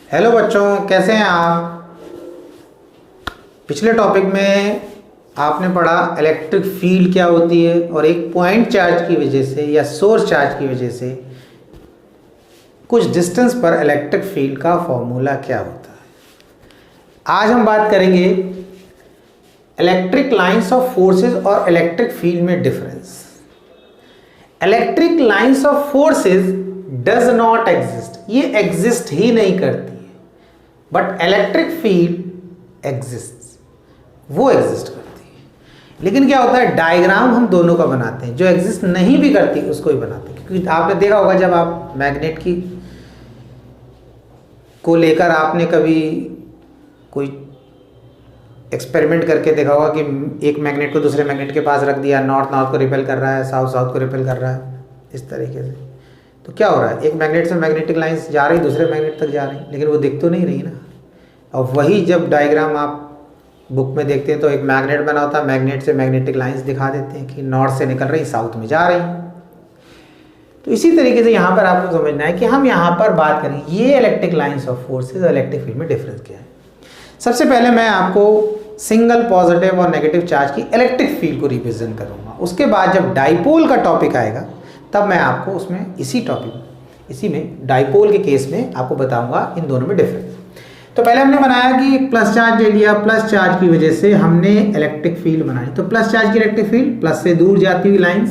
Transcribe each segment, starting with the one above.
Hello बच्चों, कैसे हैं आप। पिछले टॉपिक में आपने पढ़ा इलेक्ट्रिक फील्ड क्या होती है और एक पॉइंट चार्ज की वजह से या सोर्स चार्ज की वजह से कुछ डिस्टेंस पर इलेक्ट्रिक फील्ड का फॉर्मूला क्या होता है। आज हम बात करेंगे इलेक्ट्रिक लाइंस ऑफ फोर्सेस और इलेक्ट्रिक फील्ड में difference. Electric lines of forces does not exist, ये एग्जिस्ट ही नहीं करती है, बट इलेक्ट्रिक फील्ड एग्जिस्ट, वो एग्जिस्ट करती है। लेकिन क्या होता है, डायग्राम हम दोनों का बनाते हैं, जो एग्जिस्ट नहीं भी करती उसको ही बनाते हैं। क्योंकि आपने देखा होगा जब आप मैग्नेट की को लेकर आपने कभी कोई एक्सपेरिमेंट करके देखा होगा कि एक मैग्नेट को दूसरे मैग्नेट के पास रख दिया, नॉर्थ नॉर्थ को रिपेल कर रहा है, साउथ साउथ को रिपेल कर रहा है, इस तरीके से। तो क्या हो रहा है, एक मैग्नेट से मैग्नेटिक लाइंस जा रही, दूसरे मैग्नेट तक जा रही, लेकिन वो दिख तो नहीं रही ना। और वही जब डायग्राम आप बुक में देखते हैं तो एक मैग्नेट बना होता है, मैग्नेट से मैग्नेटिक लाइंस दिखा देते हैं कि नॉर्थ से निकल रही, साउथ में जा रही। तो इसी तरीके से यहाँ पर आपको समझना है कि हम यहाँ पर बात करें ये इलेक्ट्रिक लाइंस ऑफ फोर्सेज और इलेक्ट्रिक फील्ड में डिफरेंस क्या है। सबसे पहले मैं आपको सिंगल पॉजिटिव और नेगेटिव चार्ज की इलेक्ट्रिक फील्ड को रिप्रेजेंट करूँगा। उसके बाद जब डाइपोल का टॉपिक आएगा तब मैं आपको उसमें इसी में डाइपोल के केस में आपको बताऊंगा इन दोनों में डिफरेंस। तो पहले हमने बनाया कि प्लस चार्ज ले लिया, प्लस चार्ज की वजह से हमने इलेक्ट्रिक फील्ड बनाई। तो प्लस चार्ज की इलेक्ट्रिक फील्ड प्लस से दूर जाती हुई लाइंस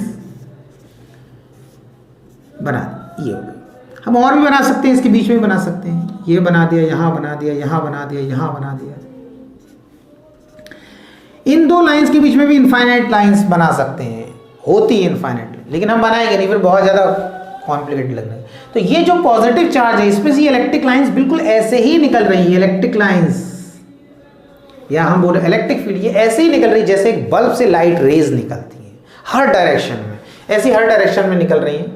बना दी, ये हो गई। हम और भी बना सकते हैं, इसके बीच में बना सकते हैं, ये बना दिया, यहाँ बना दिया, यहाँ बना दिया, यहाँ बना दिया। इन दो लाइंस के बीच में भी इनफाइनाइट लाइंस बना सकते हैं, होती है इनफाइनाइट, लेकिन हम बनाएंगे नहीं, फिर बहुत ज़्यादा कॉम्प्लिकेटेड लग रहा है। तो ये जो पॉजिटिव चार्ज है इसमें से ये इलेक्ट्रिक लाइंस बिल्कुल ऐसे ही निकल रही है, इलेक्ट्रिक लाइंस, या हम बोले इलेक्ट्रिक फील्ड, ये ऐसे ही निकल रही है जैसे एक बल्ब से लाइट रेज निकलती है, हर डायरेक्शन में, ऐसी हर डायरेक्शन में निकल रही है।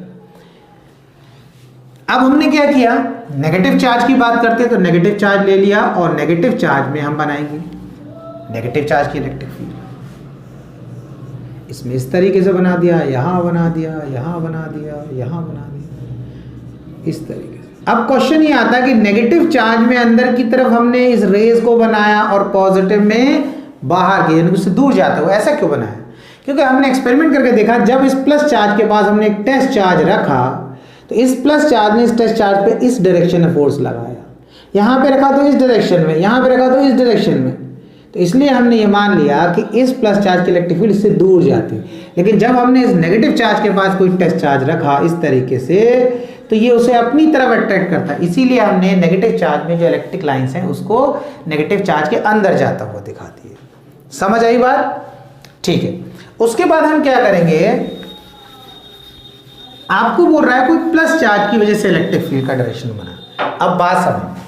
अब हमने क्या किया, नेगेटिव चार्ज की बात करते हैं तो नेगेटिव चार्ज ले लिया और नेगेटिव चार्ज में हम बनाएंगे नेगेटिव चार्ज की इलेक्ट्रिक फील्ड। इसमें इस तरीके से बना दिया, यहाँ बना दिया, यहाँ बना दिया, यहाँ बना दिया, इस तरीके से। अब क्वेश्चन ये आता है कि नेगेटिव चार्ज में अंदर की तरफ हमने इस रेज को बनाया और पॉजिटिव में बाहर की, यानी उससे दूर जाता है, ऐसा क्यों बनाया? क्योंकि हमने एक्सपेरिमेंट करके देखा, जब इस प्लस चार्ज के पास हमने एक टेस्ट चार्ज रखा तो इस प्लस चार्ज ने इस टेस्ट चार्ज पे इस डायरेक्शन में फोर्स लगाया, यहाँ पे रखा तो इस डायरेक्शन में, यहाँ पे रखा तो इस डायरेक्शन में। तो इसलिए हमने ये मान लिया कि इस प्लस चार्ज की इलेक्ट्रिक फील्ड इससे दूर जाती है। लेकिन जब हमने इस नेगेटिव चार्ज के पास कोई टेस्ट चार्ज रखा इस तरीके से तो ये उसे अपनी तरफ अट्रैक्ट करता है, इसीलिए हमने नेगेटिव चार्ज में जो इलेक्ट्रिक लाइंस हैं उसको नेगेटिव चार्ज के अंदर जाता हुआ दिखाती है। समझ आई बात? ठीक है। उसके बाद हम क्या करेंगे, आपको बोल रहा है कोई प्लस चार्ज की वजह से इलेक्ट्रिक फील्ड का डायरेक्शन बना। अब बात समझ,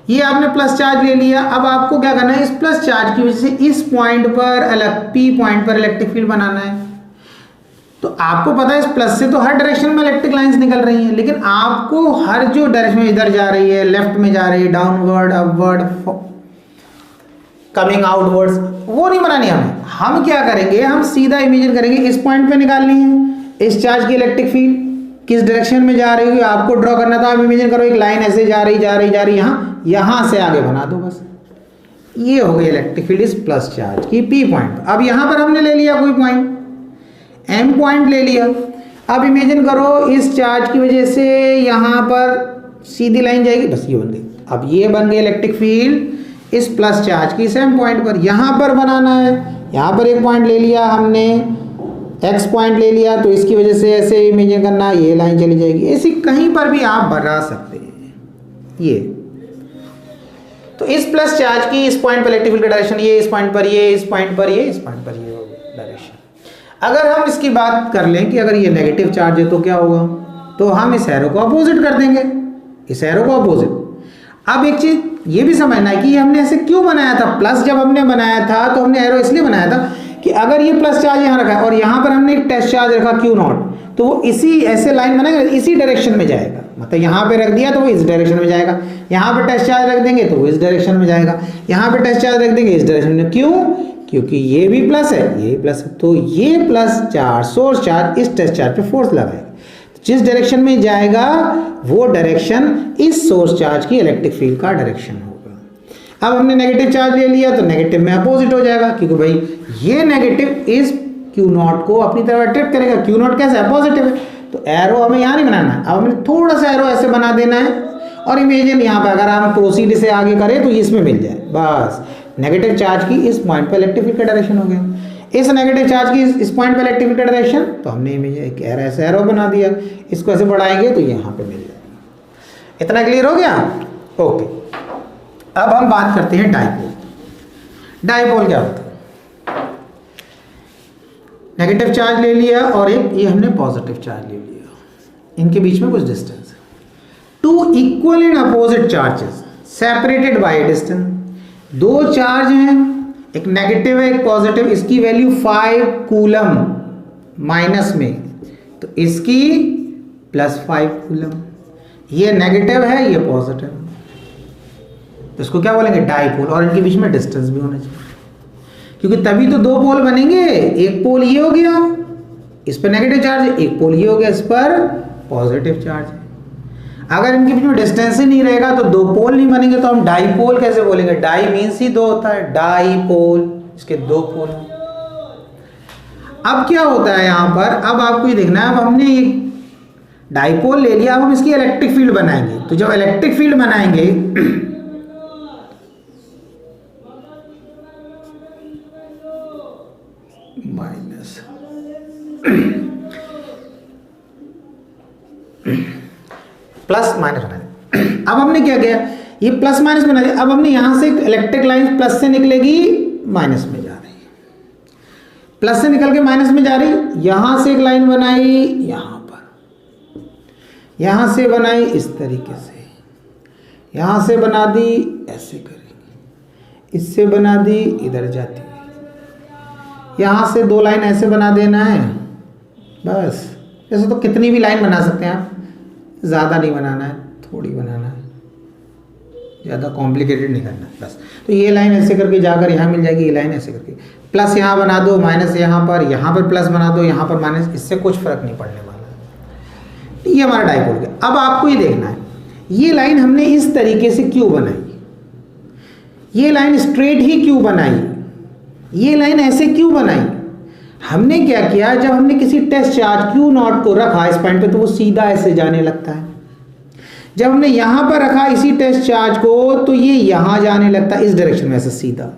ये आपने प्लस चार्ज ले लिया, अब आपको क्या करना है, इस प्लस चार्ज की वजह से इस पॉइंट पर पी पॉइंट पर इलेक्ट्रिक फील्ड बनाना है। तो आपको पता है इस प्लस से तो हर डायरेक्शन में इलेक्ट्रिक लाइंस निकल रही हैं, लेकिन आपको हर जो डायरेक्शन में इधर जा रही है, लेफ्ट में जा रही है, डाउनवर्ड, अपवर्ड, कमिंग आउटवर्ड्स, वो नहीं बनानी हमें। हम क्या करेंगे, हम सीधा इमेजिन करेंगे इस पॉइंट पे निकालनी है इस चार्ज की इलेक्ट्रिक फील्ड किस डायरेक्शन में जा रही है आपको ड्रॉ करना था। आप इमेजिन करो एक लाइन ऐसे जा रही यहाँ से आगे बना दो, बस ये हो गई इलेक्ट्रिक फील्ड इस प्लस चार्ज की पी पॉइंट। अब यहाँ पर हमने ले लिया कोई पॉइंट, एम पॉइंट ले लिया। अब इमेजिन करो इस चार्ज की वजह से यहाँ पर सीधी लाइन जाएगी, बस ये बन गई। अब ये बन गई इलेक्ट्रिक फील्ड इस प्लस चार्ज की सेम पॉइंट पर। यहाँ पर बनाना है, यहाँ पर एक पॉइंट ले लिया हमने, एक्स पॉइंट ले लिया, तो इसकी वजह से ऐसे इमेजिन करना, ये लाइन चली जाएगी। ऐसी कहीं पर भी आप बना सकते हैं। ये तो इस प्लस चार्ज की इस पॉइंट पर इलेक्ट्रिक फील्ड का डायरेक्शन ये, इस पॉइंट पर ये, इस पॉइंट पर ये, इस पॉइंट पर ये डायरेक्शन। अगर हम इसकी बात कर लें कि अगर ये नेगेटिव चार्ज है तो क्या होगा, तो हम इस एरो को अपोजिट कर देंगे, इस एरो को अपोजिट। अब एक चीज ये भी समझना है कि हमने ऐसे क्यों बनाया था। प्लस जब हमने बनाया था तो हमने एरो इसलिए बनाया था कि अगर ये प्लस चार्ज यहाँ रखा है और यहाँ पर हमने एक टेस्ट चार्ज रखा क्यू नॉट, तो वो इसी ऐसे लाइन बनाएगा, इसी डायरेक्शन में जाएगा। मतलब यहाँ पे रख दिया तो वो इस डायरेक्शन में जाएगा, यहाँ पे टेस्ट चार्ज रख देंगे तो वो इस डायरेक्शन में जाएगा, यहाँ पे टेस्ट चार्ज रख देंगे इस डायरेक्शन में। क्यों? क्योंकि ये भी प्लस है, ये भी प्लस है, तो ये प्लस चार्ज सोर्स चार्ज इस टेस्ट चार्ज पे फोर्स लगाएगा। जिस डायरेक्शन में जाएगा वो डायरेक्शन इस सोर्स चार्ज की इलेक्ट्रिक फील्ड का डायरेक्शन होगा। अब हमने नेगेटिव चार्ज ले लिया तो नेगेटिव में अपोजिट हो जाएगा, क्योंकि भाई ये नेगेटिव इस Q0 को अपनी तरफ अट्रैक्ट करेगा। Q0 कैसे है? पॉजिटिव है। तो एरो हमें यहाँ नहीं बनाना है, अब हमें थोड़ा सा एरो ऐसे बना देना है और इमेजिन यहाँ पे अगर हम प्रोसीड से आगे करें तो इसमें मिल जाए, बस नेगेटिव चार्ज की इस पॉइंट पे इलेक्ट्रिक फील्ड का डायरेक्शन हो गया। इस नेगेटिव चार्ज की इस पॉइंट पे इलेक्ट्रिक फील्ड का डायरेक्शन, तो हमने इमेज एक ऐसे एरो बना दिया, इसको ऐसे बढ़ाएंगे तो यहाँ पे मिल जाएगा। इतना क्लियर हो गया? ओके, अब हम बात करते हैं डाइपोल। डाइपोल क्या होता है? नेगेटिव चार्ज ले लिया और एक ये हमने पॉजिटिव चार्ज ले लिया, इनके बीच में कुछ डिस्टेंस है। Two equal and opposite charges separated by distance. दो चार्ज हैं, एक नेगेटिव है एक पॉजिटिव, इसकी वैल्यू 5 कूलम माइनस में, तो इसकी +5 कूलम। ये नेगेटिव है ये पॉजिटिव, तो इसको क्या बोलेंगे? डाइपोल। और इनके बीच में डिस्टेंस भी होना चाहिए, क्योंकि तभी तो दो पोल बनेंगे। एक पोल ये हो गया, इस पर नेगेटिव चार्ज है, एक पोल ये हो गया, इस पर पॉजिटिव चार्ज है। अगर इनके बीच में डिस्टेंस ही नहीं रहेगा तो दो पोल नहीं बनेंगे, तो हम डाइपोल कैसे बोलेंगे? डाई मीन्स ही दो होता है, डाइपोल, इसके दो पोल। अब क्या होता है यहां पर? अब आपको ये देखना है, अब हमने एक डाइपोल ले लिया, अब हम इसकी इलेक्ट्रिक फील्ड बनाएंगे। तो जब इलेक्ट्रिक फील्ड बनाएंगे माइनस प्लस माइनस बना दिया। अब हमने क्या किया? ये प्लस माइनस बना दिया। अब हमने यहां से इलेक्ट्रिक लाइन प्लस से निकलेगी माइनस में जा रही है, प्लस से निकल के माइनस में जा रही। यहां से एक लाइन बनाई, यहां पर, यहां से बनाई इस तरीके से, यहां से बना दी ऐसे करेंगे, इससे बना दी इधर जाती है, यहां से दो लाइन ऐसे बना देना है बस। ऐसे तो कितनी भी लाइन बना सकते हैं आप, ज़्यादा नहीं बनाना है, थोड़ी बनाना है, ज़्यादा कॉम्प्लिकेटेड नहीं करना है बस। तो ये लाइन ऐसे करके जाकर यहाँ मिल जाएगी, ये लाइन ऐसे करके प्लस यहाँ बना दो, माइनस यहाँ पर प्लस बना दो, यहाँ पर माइनस, इससे कुछ फर्क नहीं पड़ने वाला है। ये हमारा डाइपोल गया। अब आपको ये देखना है, ये लाइन हमने इस तरीके से क्यों बनाई, ये लाइन स्ट्रेट ही क्यों बनाई, ये लाइन ऐसे क्यों बनाई? हमने क्या किया, जब हमने किसी टेस्ट चार्ज Q0 को रखा इस पॉइंट पे तो वो सीधा ऐसे जाने लगता है। जब हमने यहां पर रखा इसी टेस्ट चार्ज को तो ये यहां जाने लगता है इस डायरेक्शन में ऐसे सीधा।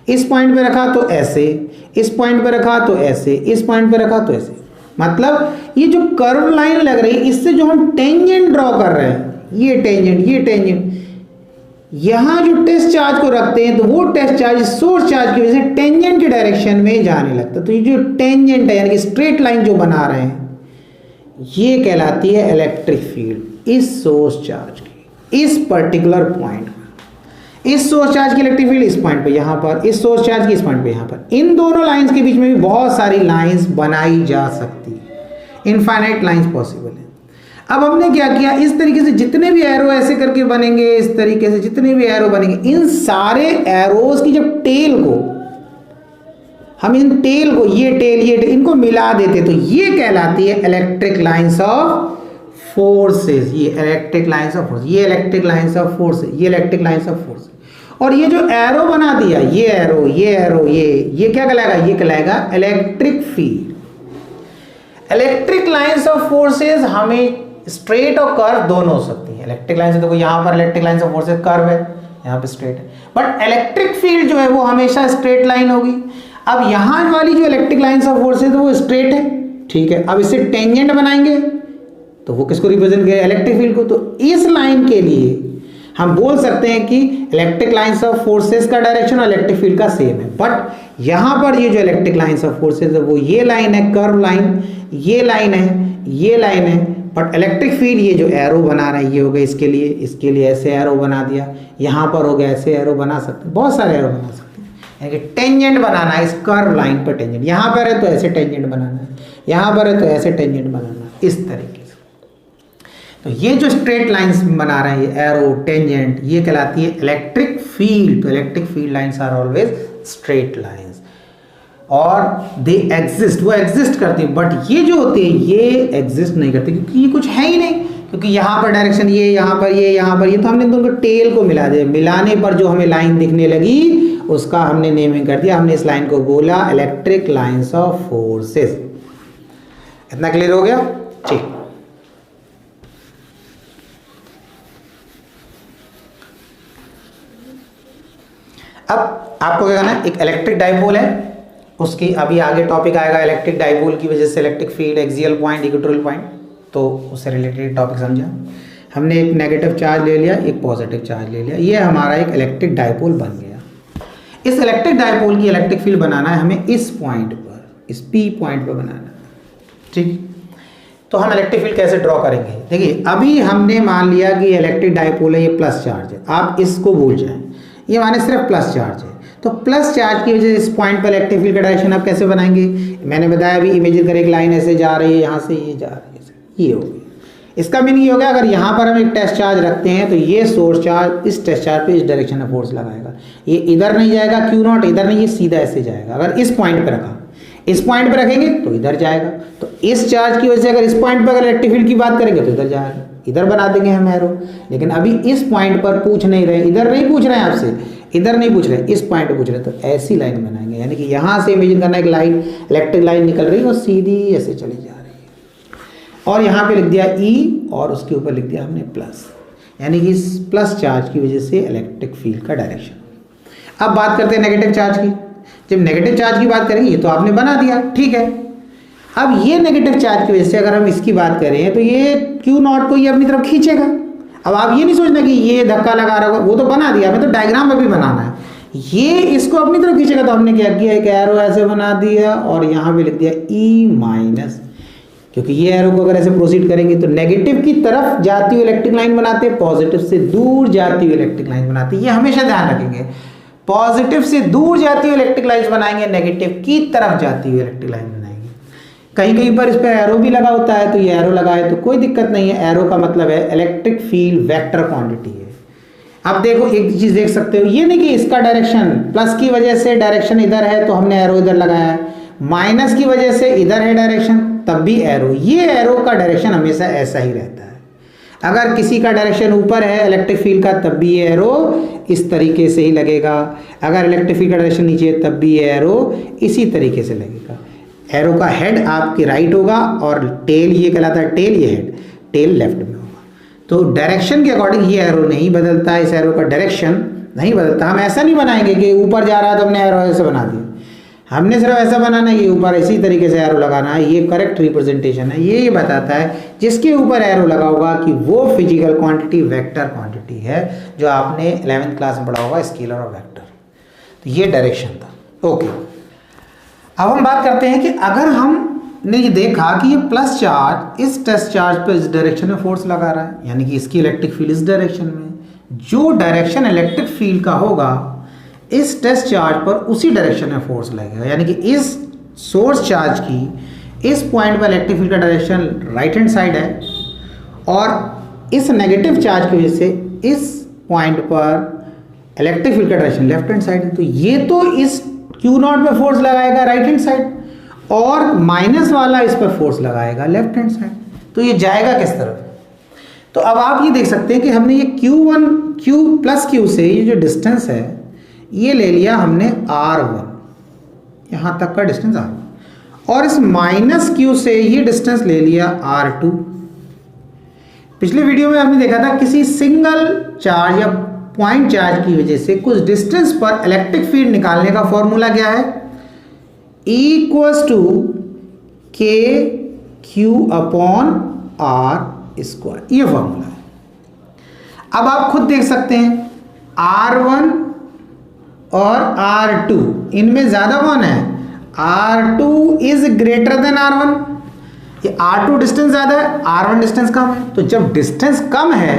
इस पॉइंट पे रखा तो ऐसे, इस पॉइंट पे रखा तो ऐसे, इस पॉइंट पे रखा तो ऐसे। मतलब ये जो कर्व लाइन लग रही है, इससे जो हम टेंजेंट ड्रॉ कर रहे हैं, ये टेंजेंट, ये टेंजेंट, यहां जो टेस्ट चार्ज को रखते हैं तो वो टेस्ट चार्ज सोर्स चार्ज की वजह से टेंजेंट की डायरेक्शन में जाने लगता है। तो ये जो टेंजेंट है यानी कि स्ट्रेट लाइन जो बना रहे हैं, ये कहलाती है इलेक्ट्रिक फील्ड इस सोर्स चार्ज की, इस पर्टिकुलर पॉइंट पर। इस सोर्स चार्ज की इलेक्ट्रिक फील्ड इस पॉइंट पे, यहां पर, इस सोर्स चार्ज की इस पॉइंट पे, यहां पर। इन दोनों लाइंस के बीच में भी बहुत सारी लाइंस बनाई जा सकती है, इनफाइनाइट लाइंस पॉसिबल है। अब हमने क्या किया, इस तरीके से जितने भी एरो ऐसे करके बनेंगे, इस तरीके से जितने भी एरो बनेंगे, इन सारे एरोस की जब टेल को हम इन टेल को, ये टेल इनको मिला देते तो ये कहलाती है इलेक्ट्रिक लाइंस ऑफ फोर्सेस। ये इलेक्ट्रिक लाइंस ऑफ फोर्स, ये इलेक्ट्रिक लाइंस ऑफ फोर्स, ये इलेक्ट्रिक लाइंस ऑफ फोर्स। और ये जो एरो बना दिया, ये एरो, ये एरो, ये क्या कहलाएगा? ये कहलाएगा electric field. Electric lines of forces हमें स्ट्रेट और कर्व दोनों हो सकती है। इलेक्ट्रिक लाइन से देखो यहाँ पर electric line of forces curve है, यहाँ पे स्ट्रेट है, बट इलेक्ट्रिक फील्ड जो है वो हमेशा स्ट्रेट लाइन होगी। अब यहाँ वाली जो इलेक्ट्रिक लाइंस ऑफ फोर्सेस है वो स्ट्रेट है, ठीक है। अब इसे टेंजेंट बनाएंगे तो वो किसको रिप्रेजेंट करेगा? इलेक्ट्रिक फील्ड को। तो इस लाइन के लिए हम बोल सकते हैं कि इलेक्ट्रिक लाइंस ऑफ फोर्सेस का डायरेक्शन और इलेक्ट्रिक फील्ड का सेम है। बट यहाँ पर ये जो इलेक्ट्रिक लाइंस ऑफ फोर्सेस है वो ये लाइन है, कर्व लाइन, ये लाइन है, ये लाइन है। बट इलेक्ट्रिक फील्ड ये जो एरो बना रहा है ये हो गया इसके लिए ऐसे एरो बना दिया, यहाँ पर हो गया ऐसे एरो बना सकते हैं, बहुत सारे एरो बना सकते हैं। यानी कि टेंजेंट बनाना है इस कर्व लाइन पर, टेंजेंट यहाँ पर है तो ऐसे टेंजेंट बनाना है, यहाँ पर है तो ऐसे टेंजेंट बनाना है, इस तरीके से। तो ये जो स्ट्रेट लाइंस बना रहे हैं एरो, टेंजेंट, ये कहलाती है इलेक्ट्रिक फील्ड। तो electric field lines are always straight lines. और दे एग्जिस्ट, वो एग्जिस्ट करती है, बट ये जो होते हैं ये एग्जिस्ट नहीं करते क्योंकि ये कुछ है ही नहीं, क्योंकि यहाँ पर डायरेक्शन ये, यहाँ पर ये, यहाँ पर ये, तो हमने दोनों टेल को मिला दिया, मिलाने पर जो हमें लाइन दिखने लगी उसका हमने नेमिंग कर दिया, हमने इस लाइन को बोला इलेक्ट्रिक लाइंस ऑफ फोर्सेस। इतना क्लियर हो गया? ठीक। अब आपको क्या करना है, एक इलेक्ट्रिक डाइपोल है, उसकी अभी आगे टॉपिक आएगा, इलेक्ट्रिक डाइपोल की वजह से electric field, axial point, equatorial point, तो उससे रिलेटेड टॉपिक समझा। हमने एक नेगेटिव चार्ज ले लिया, एक पॉजिटिव चार्ज ले लिया, ये हमारा एक इलेक्ट्रिक डाइपोल बन गया। इस इलेक्ट्रिक डाइपोल की इलेक्ट्रिक फील्ड बनाना है हमें इस पॉइंट पर, इस पी पॉइंट पर बनाना है, ठीक। तो हम इलेक्ट्रिक फील्ड कैसे ड्रॉ करेंगे? देखिए अभी हमने मान लिया कि इलेक्ट्रिक डाइपोल है, ये प्लस चार्ज है, आप इसको भूल जाएं, ये माने सिर्फ प्लस चार्ज है, तो प्लस चार्ज की वजह से इस पॉइंट पर इलेक्ट्रिक फील्ड का डायरेक्शन आप कैसे बनाएंगे? मैंने बताया अभी, इमेजिन करें एक लाइन ऐसे जा रही है, यहाँ से ये जा रही है, ये हो गया। इसका मीनिंग ये हो गया, अगर यहाँ पर हम एक टेस्ट चार्ज रखते हैं तो ये सोर्स चार्ज इस टेस्ट चार्ज पे इस डायरेक्शन में फोर्स लगाएगा, ये इधर नहीं जाएगा, क्यू नॉट इधर नहीं, ये सीधा ऐसे जाएगा। अगर इस पॉइंट पे रखा, इस पॉइंट पे रखेंगे तो इधर जाएगा, तो इस चार्ज की वजह से अगर इस पॉइंट पर अगर इलेक्ट्रिक फील्ड की बात करेंगे तो इधर जाएगा, इधर बना देंगे हम एरो। लेकिन अभी इस पॉइंट पर पूछ नहीं रहे, इधर नहीं पूछ रहे हैं आपसे, इधर नहीं पूछ रहे, इस पॉइंट पे पूछ रहे, तो ऐसी लाइन बनाएंगे, यानी कि यहाँ से इमेजिन करना एक लाइन, इलेक्ट्रिक लाइन निकल रही है और सीधी ऐसे चली जा रही है, और यहाँ पे लिख दिया ई और उसके ऊपर लिख दिया हमने प्लस, यानी कि इस प्लस चार्ज की वजह से इलेक्ट्रिक फील्ड का डायरेक्शन। अब बात करते हैं नेगेटिव चार्ज की। जब नेगेटिव चार्ज की बात करेंगे, ये तो आपने बना दिया, ठीक है। अब ये नेगेटिव चार्ज की वजह से अगर हम इसकी बात करें तो ये क्यू नॉट को ये अपनी तरफ खींचेगा। अब आप ये नहीं सोचना कि ये धक्का लगा रहा होगा, वो तो बना दिया, हमें तो डायग्राम में भी बनाना है, ये इसको अपनी तरफ खींचेगा। तो हमने क्या किया, एक एरो ऐसे बना दिया और यहाँ पे लिख दिया ई माइनस, क्योंकि ये एरो को अगर ऐसे प्रोसीड करेंगे तो नेगेटिव की तरफ जाती हुई इलेक्ट्रिक लाइन बनाते हैं, पॉजिटिव से दूर जाती हुई इलेक्ट्रिक लाइन बनाते हैं, ये हमेशा ध्यान रखेंगे। पॉजिटिव से दूर जाती हुई इलेक्ट्रिक लाइन बनाएंगे, नेगेटिव की तरफ जाती हुई इलेक्ट्रिक लाइन बनाएंगे। कहीं कहीं पर इस पर एरो भी लगा होता है, तो ये एरो लगाए तो कोई दिक्कत नहीं है, एरो का मतलब है इलेक्ट्रिक फील्ड वेक्टर क्वांटिटी है। अब देखो एक चीज देख सकते हो, ये नहीं कि इसका डायरेक्शन प्लस की वजह से डायरेक्शन इधर है तो हमने एरो इधर लगाया है, माइनस की वजह से इधर है डायरेक्शन तब भी एरो, ये एरो का डायरेक्शन हमेशा ऐसा ही रहता है। अगर किसी का डायरेक्शन ऊपर है इलेक्ट्रिक फील्ड का तब भी ये एरो इस तरीके से ही लगेगा, अगर इलेक्ट्रिक फील्ड का डायरेक्शन नीचे है तब भी ये एरो इसी तरीके से लगेगा। एरो का हेड आपके राइट होगा और टेल ये कहलाता है टेल, ये हेड, टेल लेफ्ट में होगा। तो डायरेक्शन के अकॉर्डिंग ये एरो नहीं बदलता है, इस एरो का डायरेक्शन नहीं बदलता। हम ऐसा नहीं बनाएंगे कि ऊपर जा रहा है तो हमने एरो ऐसे बना दिया, हमने सिर्फ ऐसा बनाना है कि ऊपर इसी तरीके से एरो लगाना है, ये करेक्ट रिप्रेजेंटेशन है। ये बताता है जिसके ऊपर एरो लगा होगा कि वो फिजिकल क्वांटिटी वेक्टर क्वांटिटी है, जो आपने 11th क्लास में पढ़ा होगा, स्केलर और वेक्टर। तो ये डायरेक्शन था। ओके, अब हम बात करते हैं कि अगर हमने ये देखा कि ये प्लस चार्ज इस टेस्ट चार्ज पर इस डायरेक्शन में फोर्स लगा रहा है, यानी कि इसकी इलेक्ट्रिक फील्ड इस डायरेक्शन में, जो डायरेक्शन इलेक्ट्रिक फील्ड का होगा इस टेस्ट चार्ज पर उसी डायरेक्शन में फोर्स लगेगा, यानी कि इस सोर्स चार्ज की इस पॉइंट पर इलेक्ट्रिक फील्ड का डायरेक्शन राइट हैंड साइड है और इस नेगेटिव चार्ज की वजह से इस पॉइंट पर इलेक्ट्रिक फील्ड का डायरेक्शन लेफ्ट हैंड साइड है। तो ये तो इस क्यू नॉट पे फोर्स लगाएगा राइट हैंड साइड और माइनस वाला इस पर फोर्स लगाएगा लेफ्ट हैंड साइड। तो ये जाएगा किस तरफ? तो अब आप ये देख सकते हैं कि हमने ये Q1 Q प्लस Q से ये जो डिस्टेंस है ये ले लिया हमने R1, यहाँ तक का डिस्टेंस R1, और इस माइनस Q से ये डिस्टेंस ले लिया R2। पिछले वीडियो में हमने देखा था किसी सिंगल चार्ज या पॉइंट चार्ज की वजह से कुछ डिस्टेंस पर इलेक्ट्रिक फील्ड निकालने का फॉर्मूला क्या है, E इक्वल्स टू के क्यू अपॉन आर स्क्वायर, ये फॉर्मूला है। अब आप खुद देख सकते हैं R1 और R2 इनमें ज्यादा कौन है, R2 is greater than R1। ये R2 डिस्टेंस ज्यादा है, R1 डिस्टेंस कम है। तो जब डिस्टेंस कम है,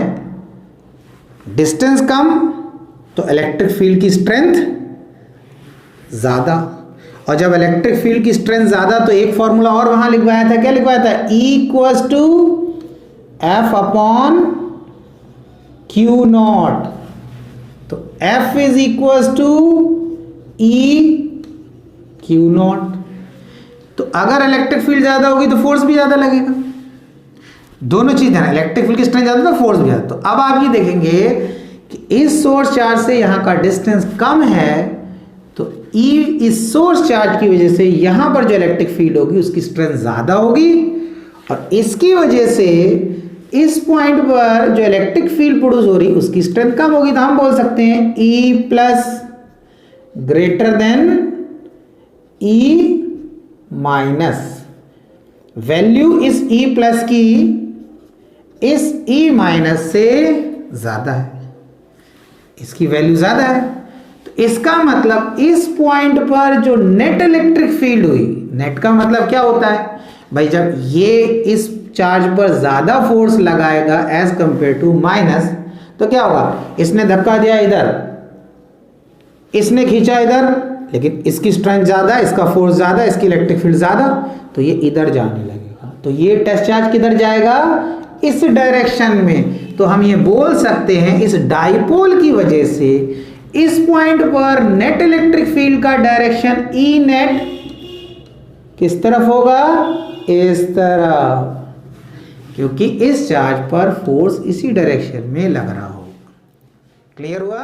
डिस्टेंस कम तो इलेक्ट्रिक फील्ड की स्ट्रेंथ ज्यादा, और जब इलेक्ट्रिक फील्ड की स्ट्रेंथ ज्यादा तो एक फॉर्मूला और वहां लिखवाया था, क्या लिखवाया था, E equals to F upon Q not. तो F is equals to E Q not. तो अगर इलेक्ट्रिक फील्ड ज़्यादा होगी तो फोर्स भी ज़्यादा लगेगा। दोनों चीज़ है, इलेक्ट्रिक फील्ड की स्ट्रेंथ ज़्यादा तो फोर्स भी ज़्यादा। तो अब आप ये देखेंगे कि इस सोर्स चार्ज से यहाँ का डिस्टेंस कम है, तो ई इस सोर्स चार्ज की वजह से यहाँ पर जो इलेक्ट्रिक फील्ड होगी उसकी स्ट्रेंथ ज़्यादा होगी, और इसकी वजह से इस पॉइंट पर जो इलेक्ट्रिक फील्ड प्रोड्यूस हो रही उसकी स्ट्रेंथ कम होगी। तो हम बोल सकते हैं E plus greater than E minus. Value इस ई प्लस की इस ई माइनस से ज़्यादा है, इसकी वैल्यू ज़्यादा है। तो इसका मतलब इस पॉइंट पर जो नेट इलेक्ट्रिक फील्ड हुई, नेट का मतलब क्या होता है भाई, जब ये इस चार्ज पर ज़्यादा फोर्स लगाएगा एज कंपेयर टू माइनस, तो क्या होगा, इसने धक्का दिया इधर, इसने खींचा इधर, लेकिन इसकी स्ट्रेंथ ज़्यादा, इसका फोर्स ज़्यादा, इसकी इलेक्ट्रिक फील्ड ज़्यादा, तो ये इधर जाने लगेगा। तो ये टेस्ट चार्ज किधर जाएगा, इस डायरेक्शन में। तो हम ये बोल सकते हैं इस डाइपोल की वजह से इस पॉइंट पर नेट इलेक्ट्रिक फील्ड का डायरेक्शन ई नेट किस तरफ होगा, इस तरफ, क्योंकि इस चार्ज पर फोर्स इसी डायरेक्शन में लग रहा होगा। क्लियर हुआ?